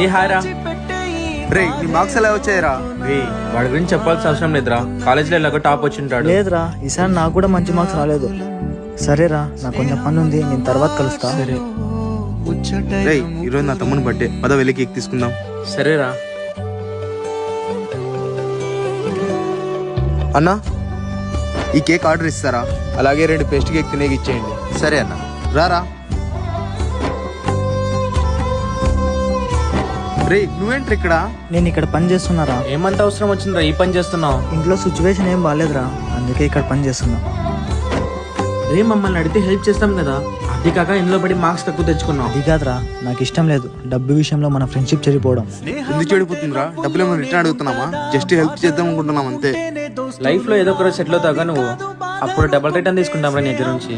ఏ హాయ్రా. రే నీ మార్క్స్ ఎలా వచ్చాయిరా? రే వాడి గురించి చెప్పాల్సిన అవసరం లేదురా, కాలేజ్లో ఎలాగో టాప్ వచ్చింటాడు. లేదురా, ఈసారి నాకు కూడా మంచి మార్క్స్ రాలేదు. సరేరా, నాకు కొంచెం పని ఉంది, నేను తర్వాత కలుస్తా. సరే రే ఈరోజు నా తమ్ముని బర్త్డే, పద వెళ్ళి కేక్ తీసుకుందాం. సరేరా. అన్నా ఈ కేక్ ఆర్డర్ ఇస్తారా? అలాగే 2 పేస్ట్ కేక్ తినేకి ఇచ్చేయండి. సరే అన్న. రారా. రే నువ్వేంటి ఇక్కడ? నేను ఇక్కడ పని చేస్తున్నారా. ఏమంత అవసరం వచ్చిందిరా ఈ పని చేస్తున్నావు? ఇంట్లో సిచ్యువేషన్ ఏం బాగాలేదురా, అందుకే ఇక్కడ పని చేస్తున్నా. రే మమ్మల్ని అడిగితే హెల్ప్ చేస్తాం కదా, అది కాక ఇంట్లో పడి మార్క్స్ తక్కువ తెచ్చుకున్నావు. అది కాదురా, నాకు ఇష్టం లేదు డబ్బు విషయంలో మన ఫ్రెండ్షిప్ చెడిపోవడం. ఎందుకు చెడిపోతుందిరా? డబ్బులు ఏమైనా రిటర్న్ అడుగుతున్నామా? జస్ట్ హెల్ప్ చేద్దాం అనుకుంటున్నాం అంతే. లైఫ్ లో ఏదో ఒక రోజు సెటిల్ అవుతాగా నువ్వు, అప్పుడు డబుల్ రిటర్న్ తీసుకుంటాం నీ దగ్గర నుంచి.